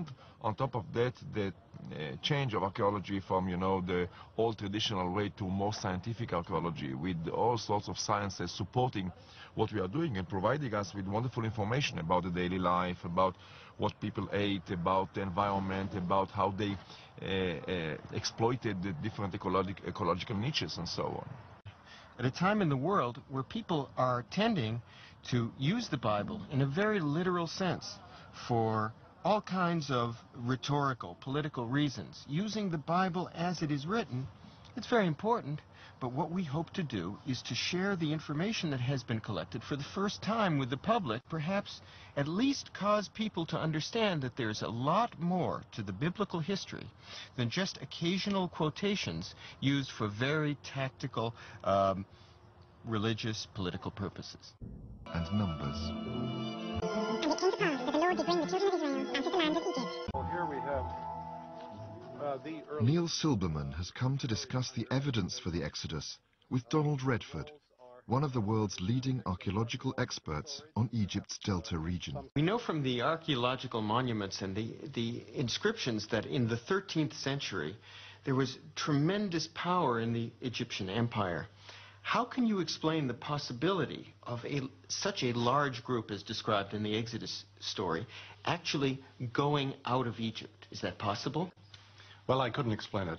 And on top of that, the change of archaeology from, the old traditional way to more scientific archaeology, with all sorts of sciences supporting what we are doing and providing us with wonderful information about the daily life, about what people ate, about the environment, about how they exploited the different ecological niches and so on. At a time in the world where people are tending to use the Bible in a very literal sense for all kinds of rhetorical, political reasons, using the Bible as it is written, it's very important. But what we hope to do is to share the information that has been collected for the first time with the public, perhaps at least cause people to understand that there's a lot more to the biblical history than just occasional quotations used for very tactical, religious, political purposes. And numbers. And it came to pass that the Lord did bring the children of Israel out of the land of Egypt. Well, here we have Neil Silberman has come to discuss the evidence for the Exodus with Donald Redford, one of the world's leading archaeological experts on Egypt's Delta region. We know from the archaeological monuments and the inscriptions that in the 13th century there was tremendous power in the Egyptian empire. How can you explain the possibility of such a large group as described in the Exodus story actually going out of Egypt? Is that possible? Well, I couldn't explain it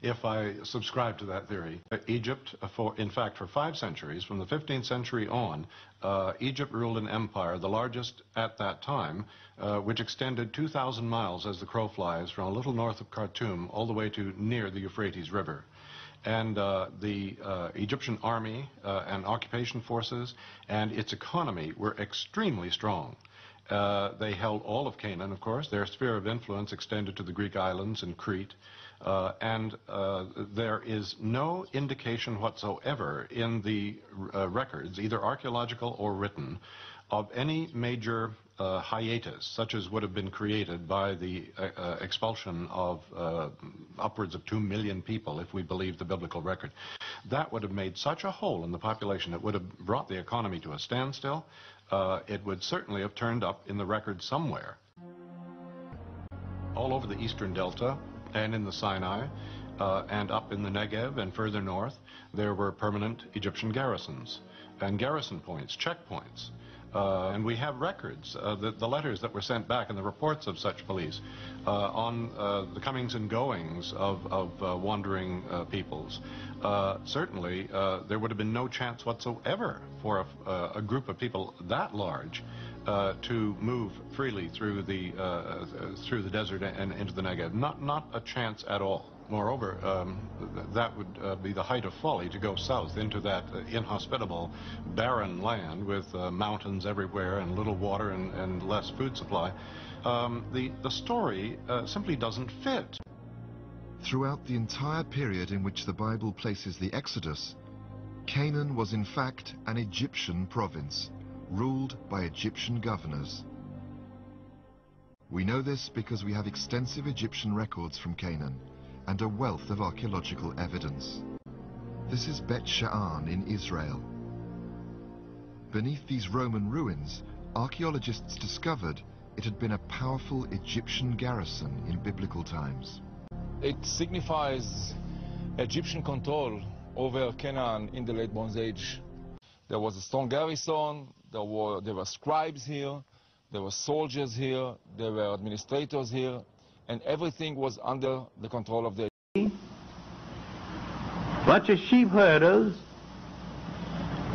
if I subscribe to that theory. Egypt, in fact, for 5 centuries, from the 15th century on, Egypt ruled an empire, the largest at that time, which extended 2,000 miles as the crow flies from a little north of Khartoum all the way to near the Euphrates River. And the Egyptian army and occupation forces and its economy were extremely strong. They held all of Canaan, of course. Their sphere of influence extended to the Greek islands and Crete. And there is no indication whatsoever in the records, either archaeological or written, of any major hiatus, such as would have been created by the expulsion of upwards of 2 million people, if we believe the biblical record. That would have made such a hole in the population. It would have brought the economy to a standstill. It would certainly have turned up in the record somewhere. All over the eastern delta and in the Sinai and up in the Negev and further north, there were permanent Egyptian garrisons and garrison points, checkpoints. And we have records, the letters that were sent back and the reports of such police on the comings and goings of wandering peoples. Certainly, there would have been no chance whatsoever for a group of people that large to move freely through the desert and into the Negev. Not a chance at all. Moreover, that would be the height of folly to go south into that inhospitable, barren land with mountains everywhere and little water and less food supply. The story simply doesn't fit. Throughout the entire period in which the Bible places the Exodus, Canaan was in fact an Egyptian province, ruled by Egyptian governors. We know this because we have extensive Egyptian records from Canaan and a wealth of archaeological evidence. This is Bet Sha'an in Israel. Beneath these Roman ruins, archaeologists discovered it had been a powerful Egyptian garrison in biblical times. It signifies Egyptian control over Canaan in the late Bronze Age. There was a strong garrison, there were scribes here, there were soldiers here, there were administrators here, and everything was under the control of the bunch of sheep herders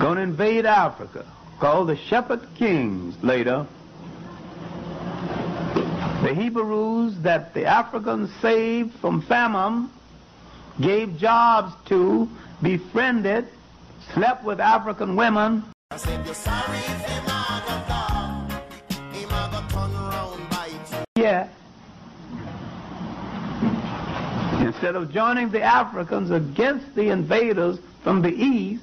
going to invade Africa, called the Shepherd Kings later. The Hebrews that the Africans saved from famine, gave jobs to, befriended, slept with African women. Yeah. Instead of joining the Africans against the invaders from the east,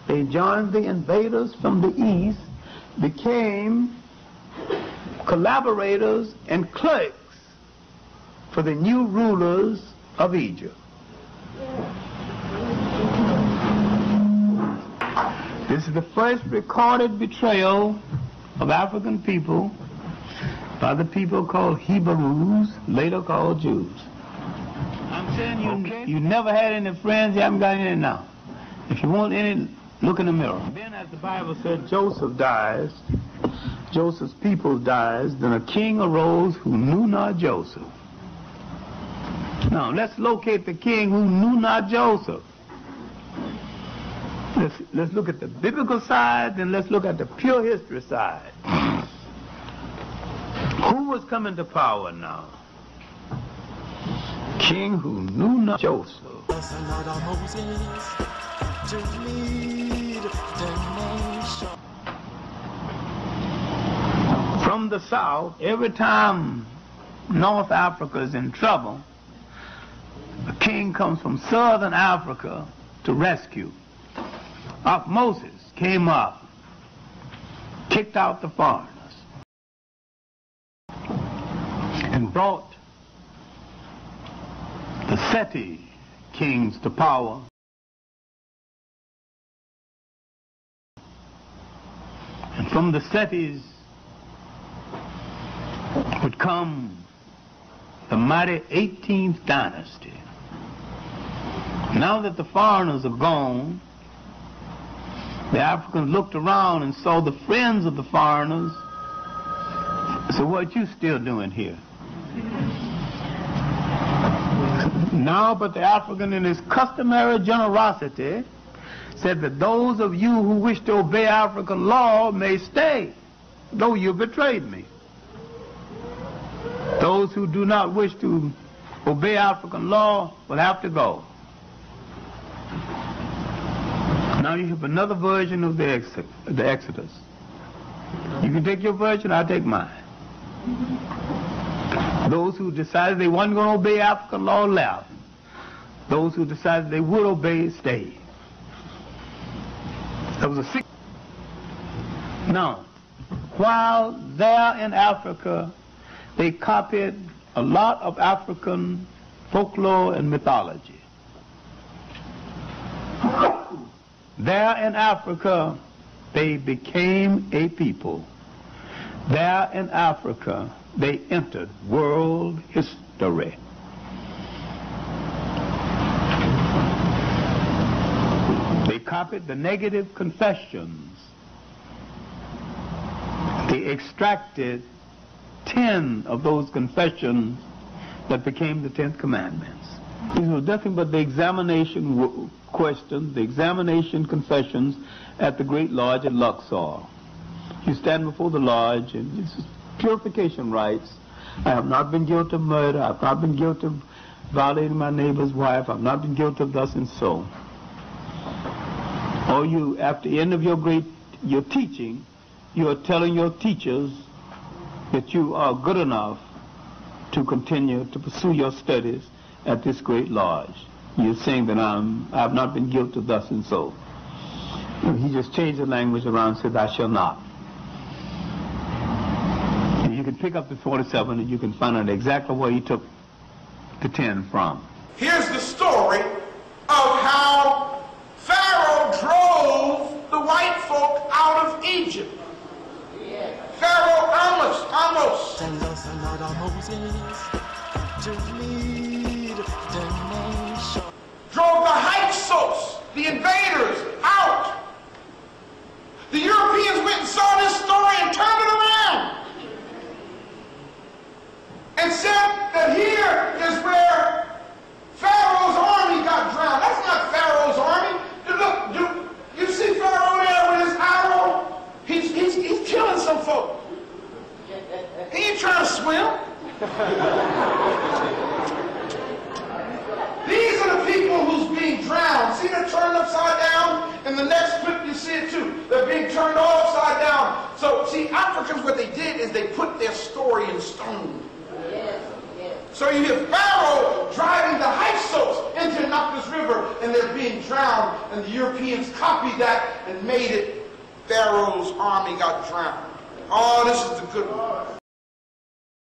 they joined the invaders from the east, became collaborators and clerks for the new rulers of Egypt. This is the first recorded betrayal of African people by the people called Hebrews, later called Jews. I'm saying you never had any friends, you haven't got any now. If you want any, look in the mirror. Then as the Bible said, Joseph dies, Joseph's people dies, then a king arose who knew not Joseph. Now let's locate the king who knew not Joseph. Let's look at the biblical side, then let's look at the pure history side. Who was coming to power now? King who knew not Joseph. From the south, every time North Africa is in trouble, a king comes from southern Africa to rescue. AHMOSES came up, kicked out the foreigners, and brought the Seti kings to power. And from the Setis would come the mighty 18th dynasty. Now that the foreigners are gone, the Africans looked around and saw the friends of the foreigners. So what you still doing here? Now, but the African in his customary generosity said that those of you who wish to obey African law may stay, though you betrayed me. Those who do not wish to obey African law will have to go. Now you have another version of the Exodus. You can take your version, I'll take mine. Those who decided they weren't going to obey African law left. Those who decided they would obey stayed. That was a six. Now, while there in Africa, they copied a lot of African folklore and mythology. There in Africa, they became a people. There in Africa, they entered world history. They copied the negative confessions. They extracted 10 of those confessions that became the 10th commandments. These were nothing but the examination questions, the examination confessions at the Great Lodge at Luxor. You stand before the lodge and it's purification rites. I have not been guilty of murder. I have not been guilty of violating my neighbor's wife. I have not been guilty of thus and so. Or you, after the end of your teaching, you are telling your teachers that you are good enough to continue to pursue your studies at this great lodge. You're saying that I have not been guilty of thus and so. He just changed the language around and said, I shall not. And you can pick up the 47 and you can find out exactly where he took the 10 from. Here's the story of how Pharaoh drove the white folk out of Egypt. Pharaoh Ahmose. Send us another Moses to lead the nation. Drove the Hyksos, the invaders, out. The Europeans went and saw this story and turned it around and said that here is where Pharaoh's army got drowned. That's not Pharaoh's army. Look, you see Pharaoh there with his arrow? He's killing some folk. He ain't trying to swim. These are the people who's being drowned. See, they're turned upside down. In the next clip, you see it too. They're being turned all upside down. So, see, Africans, what they did is they put their story in stone. So you hear Pharaoh driving the Hyksos into the Nacus River, and they're being drowned, and the Europeans copied that and made it Pharaoh's army got drowned. Oh, this is the good one.